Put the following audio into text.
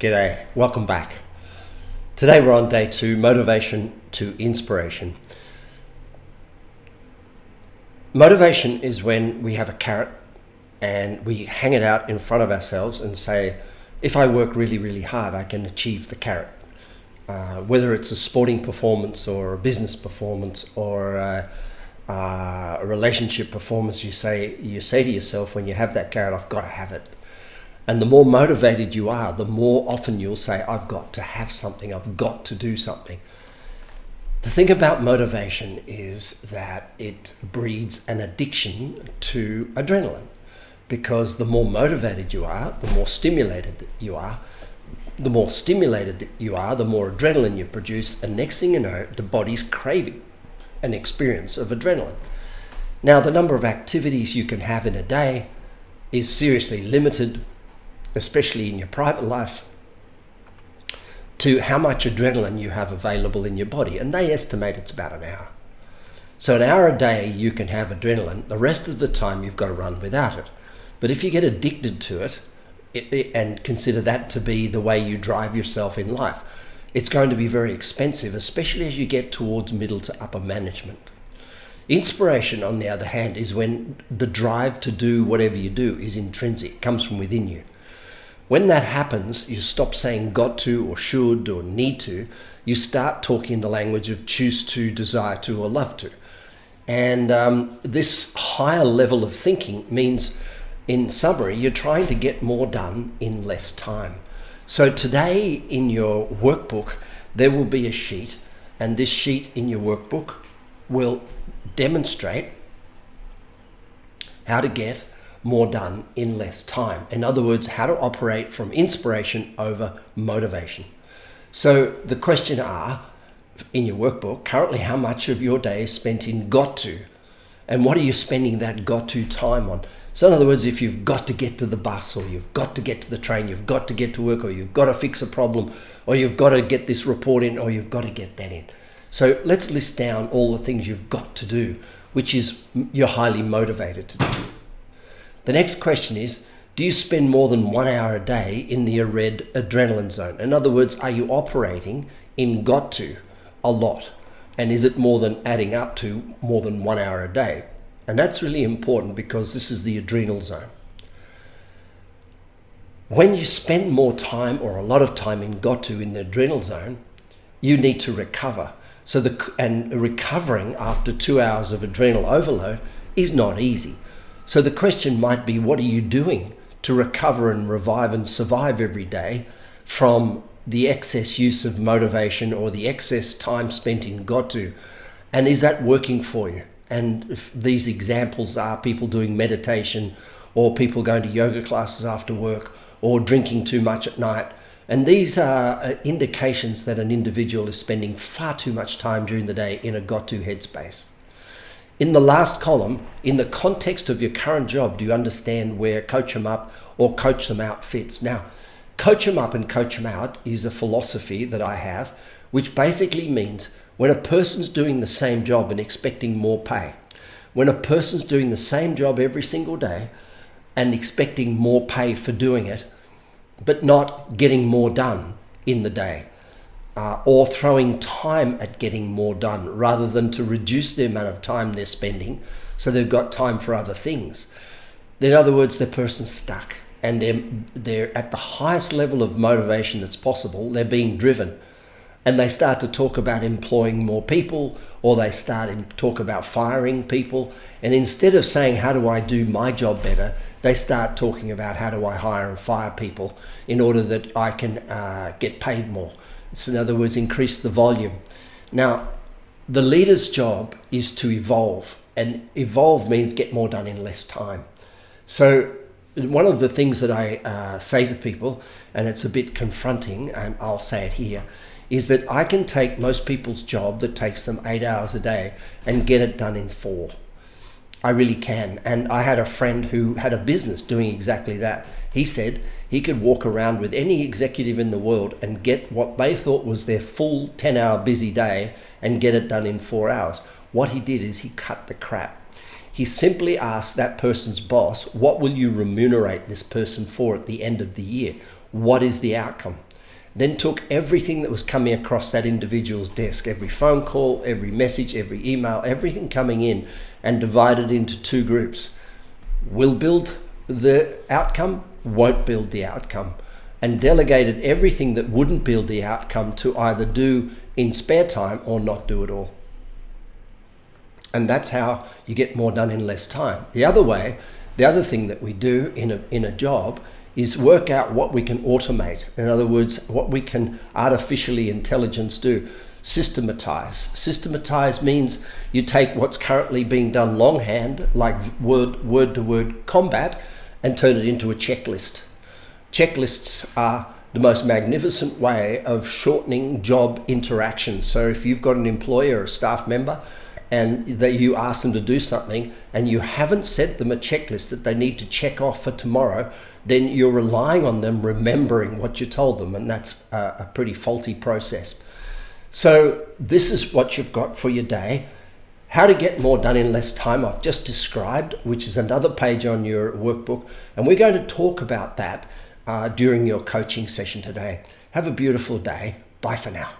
G'day, welcome back. Today we're on day 2, motivation to inspiration. Motivation is when we have a carrot and we hang it out in front of ourselves and say, if I work really, really hard, I can achieve the carrot. Whether it's a sporting performance or a business performance or a relationship performance, you say to yourself when you have that carrot, I've got to have it. And the more motivated you are, the more often you'll say, I've got to have something, I've got to do something. The thing about motivation is that it breeds an addiction to adrenaline, because the more motivated you are, the more stimulated you are. The more stimulated you are, the more adrenaline you produce, and next thing you know, the body's craving an experience of adrenaline. Now, the number of activities you can have in a day is seriously limited, especially in your private life, to how much adrenaline you have available in your body. And they estimate it's about an hour. So an hour a day you can have adrenaline. The rest of the time you've got to run without it. But if you get addicted to it, and consider that to be the way you drive yourself in life, it's going to be very expensive, especially as you get towards middle to upper management. Inspiration, on the other hand, is when the drive to do whatever you do is intrinsic, comes from within you. When that happens, you stop saying got to or should or need to. You start talking the language of choose to, desire to, or love to. And this higher level of thinking means, in summary, you're trying to get more done in less time. So today in your workbook, there will be a sheet, and this sheet in your workbook will demonstrate how to get more done in less time. In other words, how to operate from inspiration over motivation. So the question are, in your workbook, currently how much of your day is spent in got to, and what are you spending that got to time on? So in other words, if you've got to get to the bus, or you've got to get to the train, you've got to get to work, or you've got to fix a problem, or you've got to get this report in, or you've got to get that in. So let's list down all the things you've got to do, which is you're highly motivated to do. The next question is, do you spend more than 1 hour a day in the red adrenaline zone? In other words, are you operating in got to a lot? And is it more than adding up to more than 1 hour a day? And that's really important, because this is the adrenal zone. When you spend more time or a lot of time in got to in the adrenal zone, you need to recover. And recovering after 2 hours of adrenal overload is not easy. So the question might be, what are you doing to recover and revive and survive every day from the excess use of motivation or the excess time spent in got to? And is that working for you? And if these examples are people doing meditation, or people going to yoga classes after work, or drinking too much at night. And these are indications that an individual is spending far too much time during the day in a got to headspace. In the last column, in the context of your current job, do you understand where coach them up or coach them out fits? Now, coach them up and coach them out is a philosophy that I have, which basically means when a person's doing the same job and expecting more pay, when a person's doing the same job every single day and expecting more pay for doing it, but not getting more done in the day, or throwing time at getting more done rather than to reduce the amount of time they're spending so they've got time for other things. In other words, the person's stuck and they're at the highest level of motivation that's possible. They're being driven, and they start to talk about employing more people, or they start to talk about firing people. And instead of saying, how do I do my job better, they start talking about how do I hire and fire people in order that I can get paid more. So in other words, increase the volume. Now, the leader's job is to evolve, and evolve means get more done in less time. So one of the things that I say to people, and it's a bit confronting, and I'll say it here, is that I can take most people's job that takes them 8 hours a day and get it done in 4. I really can. And I had a friend who had a business doing exactly that. He said he could walk around with any executive in the world and get what they thought was their full 10-hour busy day and get it done in 4 hours. What he did is he cut the crap. He simply asked that person's boss, what will you remunerate this person for at the end of the year? What is the outcome? then took everything that was coming across that individual's desk, every phone call, every message, every email, everything coming in, and divided into two groups. Will build the outcome, won't build the outcome, and delegated everything that wouldn't build the outcome to either do in spare time or not do at all. And that's how you get more done in less time. The other thing that we do in a job is work out what we can automate. In other words, what we can artificially intelligence do. Systematize. Systematize means you take what's currently being done longhand, like word-to-word combat, and turn it into a checklist. Checklists are the most magnificent way of shortening job interactions. So if you've got an employee or a staff member and that you ask them to do something and you haven't sent them a checklist that they need to check off for tomorrow, then you're relying on them remembering what you told them, and that's a pretty faulty process. So this is what you've got for your day. How to get more done in less time I've just described, which is another page on your workbook, and we're going to talk about that during your coaching session today. Have a beautiful day. Bye for now.